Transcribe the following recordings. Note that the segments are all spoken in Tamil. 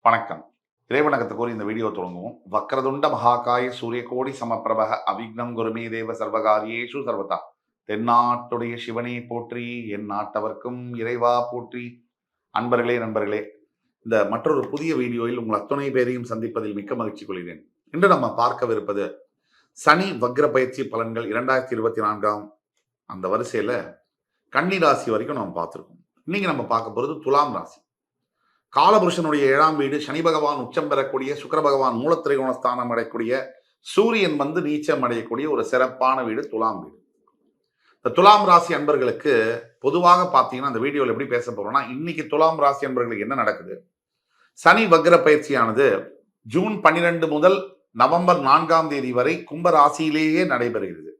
வணக்கம். இறைவணக்கத்தை கூறி இந்த வீடியோ தொடங்குவோம். வக்ரதுண்ட மகாகாய சூரியகோடி சமப்பிரபக அவிக்னம் குருமே தேவ சர்வகாரியேஷு சர்வதா. தென்னாட்டுடைய சிவனே போற்றி, என் நாட்டவர்க்கும் இறைவா போற்றி. அன்பர்களே, நண்பர்களே, இந்த மற்றொரு புதிய வீடியோவில் உங்கள் அத்துணை பேரையும் சந்திப்பதில் மிக்க மகிழ்ச்சி கொள்கிறேன். இன்று நம்ம பார்க்கவிருப்பது சனி வக்ர பயிற்சி பலன்கள் 2024 அந்த வரிசையில கன்னி ராசி வரைக்கும் நம்ம பார்த்துருக்கோம். இன்னைக்கு நம்ம பார்க்க போறது துலாம் ராசி. காலபுருஷனுடைய 7ஆம் வீடு, சனி பகவான் உச்சம் பெறக்கூடிய, சுக்கிர பகவான் மூலத்திரிகோணஸ்தானம் அடையக்கூடிய, சூரியன் நீச்சம் அடையக்கூடிய ஒரு சிறப்பான வீடு துலாம் வீடு. இந்த துலாம் ராசி அன்பர்களுக்கு பொதுவாக பார்த்தீங்கன்னா அந்த வீடியோவில் எப்படி பேச போறோம்னா, இன்னைக்கு துலாம் ராசி அன்பர்களுக்கு என்ன நடக்குது? சனி வக்ர பயிற்சியானது ஜூன் 12 முதல் நவம்பர் 4ஆம் தேதி வரை கும்ப ராசியிலேயே நடைபெறுகிறது.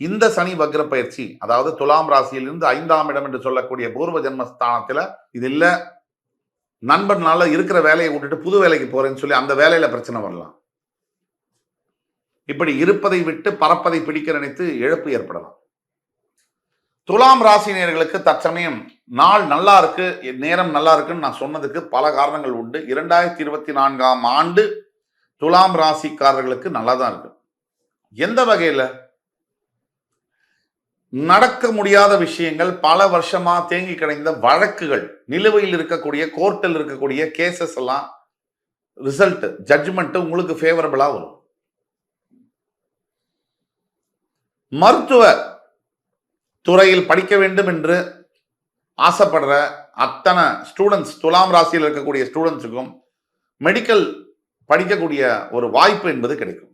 இந்த சனி வக்ர பயிற்சி, அதாவது துலாம் ராசியிலிருந்து 5ஆம் இடம் என்று சொல்லக்கூடிய பூர்வ ஜென்மஸ்தானத்துல இது இல்ல, நண்பர்னால இருக்கிற வேலையை விட்டுட்டு புது வேலைக்கு போறேன்னு சொல்லி அந்த வேலையில பிரச்சனை வரலாம். இப்படி இருப்பதை விட்டு பறப்பதை பிடிக்க நினைத்து இழப்பு ஏற்படலாம். துலாம் ராசினியர்களுக்கு தற்சமயம் நாள் நல்லா இருக்கு, நேரம் நல்லா இருக்குன்னு நான் சொன்னதுக்கு பல காரணங்கள் உண்டு. 2024ஆம் ஆண்டு துலாம் ராசிக்காரர்களுக்கு நல்லா தான் இருக்கு. எந்த வகையில? நடக்க முடியாத விஷயங்கள், பல வருஷமா தேங்கி கிடைந்த வழக்குகள், நிலுவையில் இருக்கக்கூடிய கோர்ட்டில் இருக்கக்கூடிய கேசஸ் எல்லாம் ரிசல்ட், ஜட்ஜ்மெண்ட் உங்களுக்கு ஃபேவரபிளா வரும். மருத்துவ துறையில் படிக்க வேண்டும் என்று ஆசைப்படுற அத்தனை ஸ்டூடெண்ட்ஸ், துலாம் ராசியில் இருக்கக்கூடிய ஸ்டூடெண்ட்ஸுக்கும் மெடிக்கல் படிக்கக்கூடிய ஒரு வாய்ப்பு என்பது கிடைக்கும்.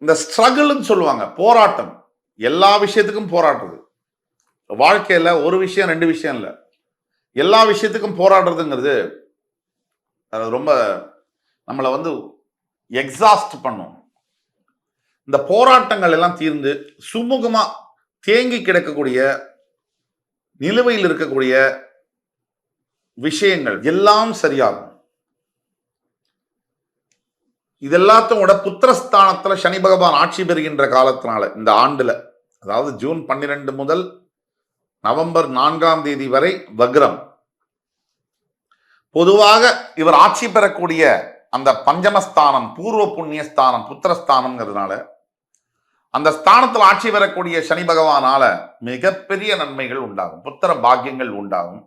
இந்த ஸ்ட்ரகிள்னு சொல்லுவாங்க, போராட்டம், எல்லா விஷயத்துக்கும் போராடுறது. வாழ்க்கையில ஒரு விஷயம் ரெண்டு விஷயம் இல்லை, எல்லா விஷயத்துக்கும் போராடுறதுங்கிறது அது ரொம்ப நம்மளை எக்ஸாஸ்ட் பண்ணும். இந்த போராட்டங்கள் எல்லாம் தீர்ந்து சுமூகமா தேங்கி கிடக்கக்கூடிய, நிலுவையில் இருக்கக்கூடிய விஷயங்கள் எல்லாம் சரியாகும். இதெல்லாத்தோட புத்திரஸ்தானத்துல சனி பகவான் ஆட்சி பெறுகின்ற காலத்தினால இந்த ஆண்டுல, அதாவது ஜூன் 12 முதல் நவம்பர் 4ஆம் தேதி வரை வக்ரம். பொதுவாக இவர் ஆட்சி பெறக்கூடிய அந்த பஞ்சமஸ்தானம் பூர்வ புண்ணியஸ்தானம் புத்திரஸ்தானம்ங்கிறதுனால அந்த ஸ்தானத்தில் ஆட்சி பெறக்கூடிய சனி பகவானால மிகப்பெரிய நன்மைகள் உண்டாகும். புத்திர பாக்கியங்கள் உண்டாகும்,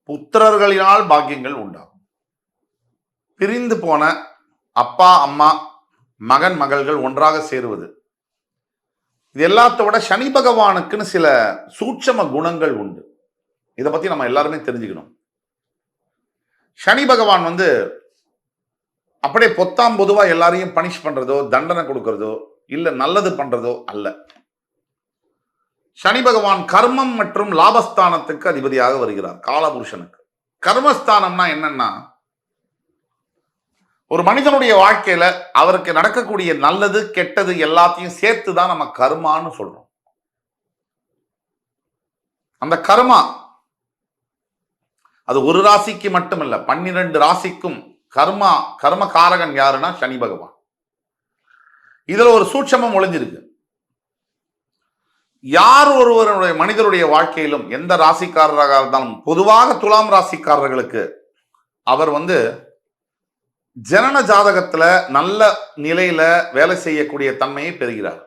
புத்திரர்களினால் பாக்கியங்கள் உண்டாகும். பிரிந்து போன அப்பா அம்மா மகன் மகள்கள் ஒன்றாக சேருவது, இது எல்லாத்தோட சனி பகவானுக்குன்னு சில சூட்சம குணங்கள் உண்டு. இதை பத்தி நம்ம எல்லாருமே தெரிஞ்சுக்கணும். சனி பகவான் அப்படியே பொத்தாம் பொதுவா எல்லாரையும் பனிஷ் பண்றதோ, தண்டனை கொடுக்கறதோ, இல்ல நல்லது பண்றதோ அல்ல. சனி பகவான் கர்மம் மற்றும் லாபஸ்தானத்துக்கு அதிபதியாக வருகிறார். காலபுருஷனுக்கு கர்மஸ்தானம்னா என்னன்னா, ஒரு மனிதனுடைய வாழ்க்கையில அவருக்கு நடக்கக்கூடிய நல்லது கெட்டது எல்லாத்தையும் சேர்த்து தான் நம்ம கர்மான்னு சொல்றோம். அந்த கர்மா அது ஒரு ராசிக்கு மட்டுமல்ல, 12 ராசிக்கும் கர்ம காரகன் யாருன்னா சனி பகவான். இதுல ஒரு சூட்சமம் ஒளிஞ்சிருக்கு. யார் ஒருவருடைய மனிதருடைய வாழ்க்கையிலும் எந்த ராசிக்காரராக இருந்தாலும், பொதுவாக துலாம் ராசிக்காரர்களுக்கு அவர் ஜனன ஜாதகத்துல நல்ல நிலையில வேலை செய்யக்கூடிய தன்மையை பெறுகிறார்.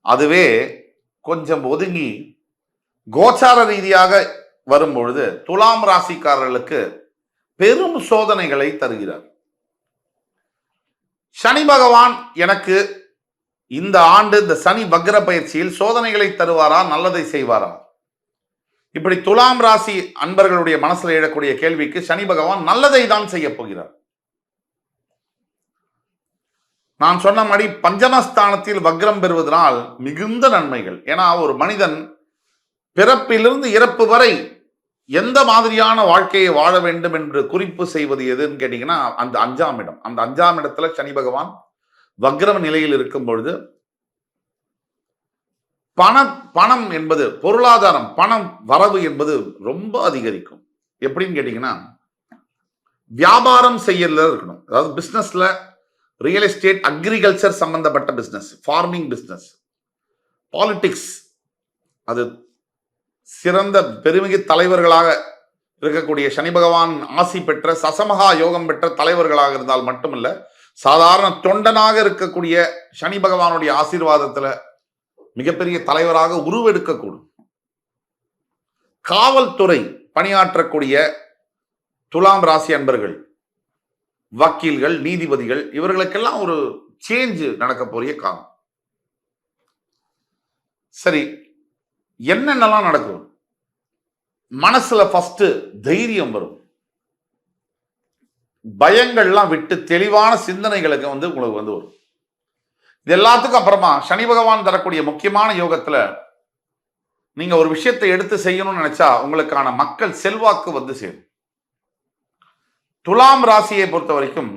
அதுவே கொஞ்சம் ஒதுங்கி கோச்சார ரீதியாக வரும்பொழுது துலாம் ராசிக்காரர்களுக்கு பெரும் சோதனைகளை தருகிறார். சனி பகவான் எனக்கு இந்த ஆண்டு இந்த சனி வக்ர பயிற்சியில் சோதனைகளை தருவாரா, நல்லதை செய்வாரா? இப்படி துலாம் ராசி அன்பர்களுடைய மனசுல எழக்கூடிய கேள்விக்கு சனி பகவான் நல்லதை தான் செய்ய போகிறார். நான் சொன்ன மாதிரி பஞ்சமஸ்தானத்தில் வக்ரம் பெறுவதனால் மிகுந்த நன்மைகள். ஏன்னா ஒரு மனிதன் பிறப்பிலிருந்து இறப்பு வரை எந்த மாதிரியான வாழ்க்கையை வாழ வேண்டும் என்று குறிப்பு செய்வது எதுன்னு கேட்டீங்கன்னா அந்த 5ஆம் இடம். அந்த 5ஆம் இடத்துல சனி பகவான் வக்ரம் நிலையில் இருக்கும் பொழுது பணம் என்பது, பொருளாதாரம், பணம் வரவு என்பது ரொம்ப அதிகரிக்கும். எப்படின்னு கேட்டீங்கன்னா, வியாபாரம் செய்யல இருக்கணும். அதாவது பிசினஸ்ல ரியல் எஸ்டேட், அக்ரிகல்ச்சர் சம்பந்தப்பட்ட பிசினஸ், ஃபார்மிங் பிசினஸ், பாலிடிக்ஸ், அது சிறந்த பெருமிகு தலைவர்களாக இருக்கக்கூடிய சனி பகவான் ஆசி பெற்ற சசமகா யோகம் பெற்ற தலைவர்களாக இருந்தால் மட்டுமல்ல, சாதாரண தொண்டனாக இருக்கக்கூடிய சனி பகவானுடைய ஆசீர்வாதத்துல மிகப்பெரிய தலைவராக உருவெடுக்கக்கூடும். காவல்துறை பணியாற்றக்கூடிய துலாம் ராசி அன்பர்கள், வக்கீல்கள், நீதிபதிகள், இவர்களுக்கெல்லாம் ஒரு சேஞ்ச் நடக்க போறிய காலம். சரி, என்னென்னலாம் நடக்கும்? மனசுல ஃபர்ஸ்ட் தைரியம் வரும். பயங்கள்லாம் விட்டு தெளிவான சிந்தனைகளுக்கு உங்களுக்கு வரும். இது எல்லாத்துக்கும் அப்புறமா சனி பகவான் தரக்கூடிய முக்கியமான யோகத்துல நீங்க ஒரு விஷயத்தை எடுத்து செய்யணும்னு நினைச்சா உங்களுக்கான மக்கள் செல்வாக்கு சேரும். துலாம் ராசியை பொறுத்த வரைக்கும்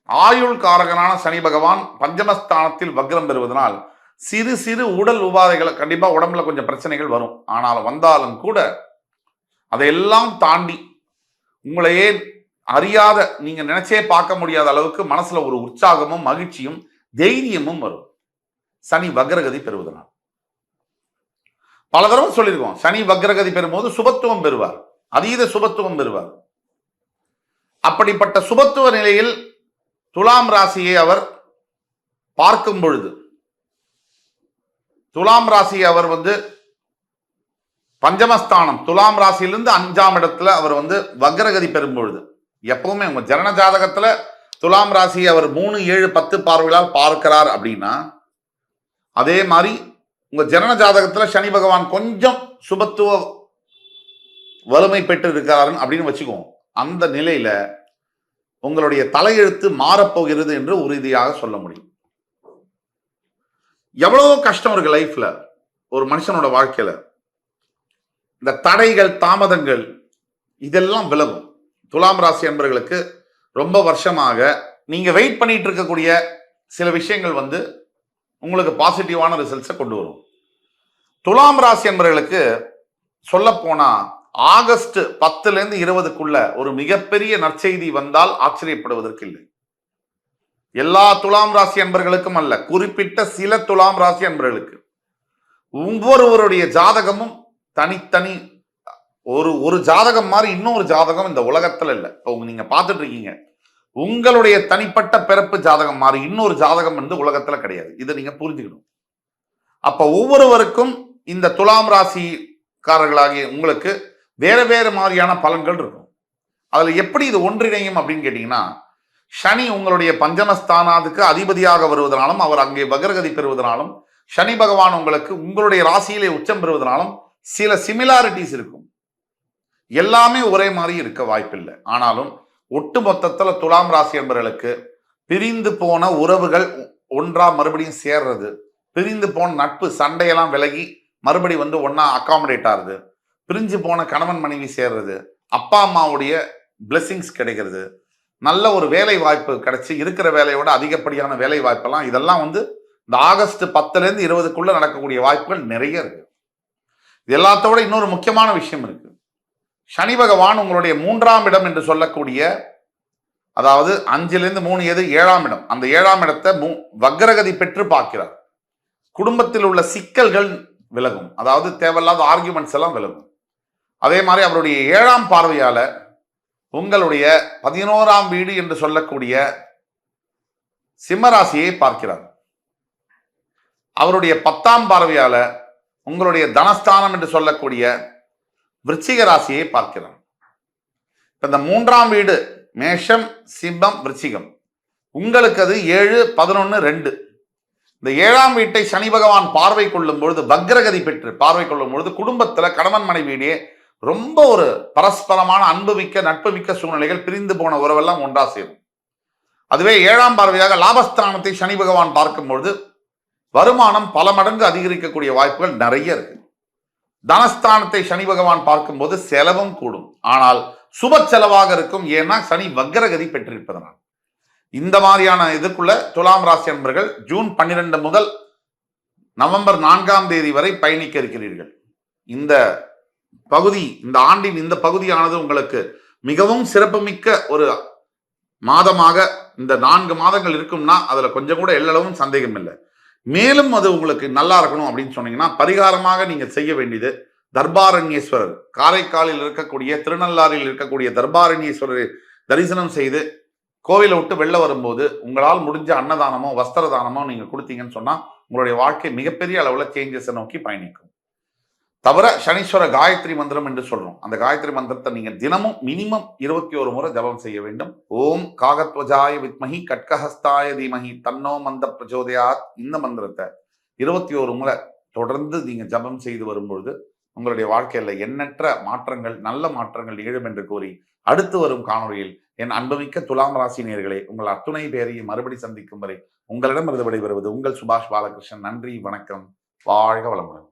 ஆயுள் காரகனான சனி பகவான் பஞ்சமஸ்தானத்தில் வக்ரம் பெறுவதனால் சிறு சிறு உடல் உபாதைகளை கண்டிப்பா உடம்புல கொஞ்சம் பிரச்சனைகள் வரும். ஆனாலும் வந்தாலும் கூட அதையெல்லாம் தாண்டி உங்களையே அறியாத, நீங்க நினைச்சே பார்க்க முடியாத அளவுக்கு மனசுல ஒரு உற்சாகமும் மகிழ்ச்சியும் தைரியமும் வரும் சனி வக்ரகதி பெறுவதனால். பல தடவை சொல்லியிருக்கோம், சனி வக்ரகதி பெறும்போது சுபத்துவம் பெறுவார், அதீத சுபத்துவம் பெறுவார். அப்படிப்பட்ட சுபத்துவ நிலையில் துலாம் ராசியை அவர் பார்க்கும் பொழுது, துலாம் ராசியை அவர் பஞ்சமஸ்தானம் துலாம் ராசியிலிருந்து 5ஆம் இடத்துல அவர் வக்ரகதி பெறும் பொழுது, எப்பவுமே உங்க ஜனன ஜாதகத்துல துலாம் ராசியை அவர் 3, 7, 10 பார்வைகளால் பார்க்கிறார் அப்படின்னா, அதே மாதிரி உங்க ஜனன ஜாதகத்துல சனி பகவான் கொஞ்சம் சுபத்துவ வலிமை பெற்று இருக்கிறாருன்னு அப்படின்னு வச்சுக்குவோம். அந்த நிலையில உங்களுடைய தலையெழுத்து மாறப்போகிறது என்று உறுதியாக சொல்ல முடியும். எவ்வளவோ கஷ்டம் இருக்கு லைஃப்ல, ஒரு மனுஷனோட வாழ்க்கையில இந்த தடைகள் தாமதங்கள் இதெல்லாம் விலகும். துலாம் ராசி அன்பர்களுக்கு ரொம்ப வருஷமாக நீங்க வெயிட் பண்ணிட்டு இருக்கக்கூடிய சில விஷயங்கள் உங்களுக்கு பாசிட்டிவான ரிசல்ட்ஸை கொண்டு வரும். துலாம் ராசி அன்பர்களுக்கு சொல்ல போனா ஆகஸ்ட் 10லேருந்து 20க்குள்ள ஒரு மிகப்பெரிய நற்செய்தி வந்தால் ஆச்சரியப்படுவதற்கு இல்லை. எல்லா துலாம் ராசி அன்பர்களுக்கும் அல்ல, குறிப்பிட்ட சில துலாம் ராசி அன்பர்களுக்கு. ஒவ்வொருவருடைய ஜாதகமும் தனித்தனி, ஒரு ஜாதகம் மாதிரி இன்னொரு ஜாதகம் இந்த உலகத்துல இல்லை. நீங்க பார்த்துட்டு இருக்கீங்க, உங்களுடைய தனிப்பட்ட பிறப்பு ஜாதகம் மாதிரி இன்னொரு ஜாதகம் உலகத்துல கிடையாது. இதை நீங்க புரிஞ்சுக்கணும். அப்ப ஒவ்வொருவருக்கும் இந்த துலாம் ராசிக்காரர்களாகிய உங்களுக்கு வேற வேற மாதிரியான பலன்கள் இருக்கும். அதுல எப்படி இது ஒன்றிணையும் அப்படின்னு கேட்டீங்கன்னா, சனி உங்களுடைய பஞ்சமஸ்தானத்துக்கு அதிபதியாக வருவதனாலும் அவர் அங்கே வக்ரகதி பெறுவதனாலும், சனி பகவான் உங்களுக்கு உங்களுடைய ராசியிலே உச்சம் பெறுவதனாலும் சில சிமிலாரிட்டிஸ் இருக்கும். எல்லாமே ஒரே மாதிரி இருக்க வாய்ப்பில்லை. ஆனாலும் ஒட்டு மொத்தத்துல துலாம் ராசி என்பவர்களுக்கு பிரிந்து போன உறவுகள் ஒன்றா மறுபடியும் சேர்றது, பிரிந்து போன நட்பு சண்டையெல்லாம் விலகி மறுபடி ஒன்னா அகாமடேட் ஆகுது, பிரிஞ்சு போன கணவன் மனைவி சேர்றது, அப்பா அம்மாவுடைய பிளெஸிங்ஸ் கிடைக்கிறது, நல்ல ஒரு வேலை வாய்ப்பு கிடைச்சி இருக்கிற வேலையோட அதிகப்படியான வேலை வாய்ப்பெல்லாம் இதெல்லாம் இந்த ஆகஸ்ட் 10லேருந்து 20க்குள்ள நடக்கக்கூடிய வாய்ப்புகள் நிறைய இருக்கு. இது எல்லாத்தோட இன்னொரு முக்கியமான விஷயம் இருக்கு. சனி பகவான் உங்களுடைய 3ஆம் இடம் என்று சொல்லக்கூடிய, அதாவது 5லேருந்து 3 எது 7ஆம் இடம், அந்த 7ஆம் இடத்தை வக்ரகதி பெற்று பார்க்கிறார். குடும்பத்தில் உள்ள சிக்கல்கள் விலகும், அதாவது தேவையில்லாத ஆர்கியூமெண்ட்ஸ் எல்லாம் விலகும். அதே மாதிரி அவருடைய 7ஆம் பார்வையால உங்களுடைய 11ஆம் வீடு என்று சொல்லக்கூடிய சிம்மராசியை பார்க்கிறார். அவருடைய 10ஆம் பார்வையால உங்களுடைய தனஸ்தானம் என்று சொல்லக்கூடிய விருச்சிக ராசியை பார்க்கிறார். இந்த 3ஆம் வீடு மேஷம், சிம்மம், விருச்சிகம், உங்களுக்கு அது 7, 11, 2. இந்த 7ஆம் வீட்டை சனி பகவான் பார்வை கொள்ளும் பொழுது, வக்ரகதி பெற்று பார்வை கொள்ளும் பொழுது, குடும்பத்துல கணவன் மனைவியிடையே ரொம்ப ஒரு பரஸ்பரமான அன்புமிக்க நட்புமிக்க சூழ்நிலைகள், பிரிந்து போன உறவெல்லாம் ஒன்றா சேரும். அதுவே 7ஆம் பார்வையாக லாபஸ்தானத்தை சனி பகவான் பார்க்கும் பொழுது வருமானம் பல மடங்கு அதிகரிக்கக்கூடிய வாய்ப்புகள் நிறைய இருக்கு. தனஸ்தானத்தை சனி பகவான் பார்க்கும் போது செலவும் கூடும், ஆனால் சுப செலவாக இருக்கும். ஏன்னா சனி வக்ரகதி பெற்றிருப்பதனால். இந்த மாதிரியான இதுக்குள்ள துலாம் ராசி அன்பர்கள் ஜூன் 12 முதல் நவம்பர் 4ஆம் தேதி வரை பயணிக்க இருக்கிறீர்கள். இந்த பகுதி, இந்த ஆண்டின் இந்த பகுதியானது உங்களுக்கு மிகவும் சிறப்புமிக்க ஒரு மாதமாக இந்த 4 மாதங்கள் இருக்கும்னா அதுல கொஞ்சம் கூட எல்லளவும் சந்தேகம் இல்லை. மேலும் அது உங்களுக்கு நல்லா இருக்கணும் அப்படின்னு சொன்னீங்கன்னா, பரிகாரமாக நீங்க செய்ய வேண்டியது தர்பாரண்யேஸ்வரர், காரைக்காலில் இருக்கக்கூடிய, திருநள்ளாறில் இருக்கக்கூடிய தர்பாரண்யேஸ்வரரை தரிசனம் செய்து கோவிலை விட்டு வெளில வரும்போது உங்களால் முடிஞ்ச அன்னதானமோ வஸ்திர தானமோ நீங்க கொடுத்தீங்கன்னு சொன்னா உங்களுடைய வாழ்க்கை மிகப்பெரிய அளவுல சேஞ்சஸை நோக்கி பயணிக்கும். தவிர சனீஸ்வர காயத்ரி மந்திரம் என்று சொல்றோம். அந்த காயத்ரி மந்திரத்தை நீங்க தினமும் மினிமம் 21 முறை ஜபம் செய்ய வேண்டும். ஓம் காகத்வஜாய வித்மஹி கட்கஹஸ்தாய தீமஹி தன்னோ மந்த பிரச்சோதயாத். இந்த மந்திரத்தை 21 முறை தொடர்ந்து நீங்க ஜபம் செய்து வரும்பொழுது உங்களுடைய வாழ்க்கையில எண்ணற்ற மாற்றங்கள், நல்ல மாற்றங்கள் நிகழும் என்று கூறி அடுத்து வரும் காணொலியில் என் அன்புமிக்க துலாம் ராசி நேயர்களே, உங்கள் அத்துணை பேரையும் மறுபடி சந்திக்கும் வரை உங்களிடமிருந்து விடைபெறுவது உங்கள் சுபாஷ் பாலகிருஷ்ணன். நன்றி, வணக்கம், வாழ்க வளமுடன்.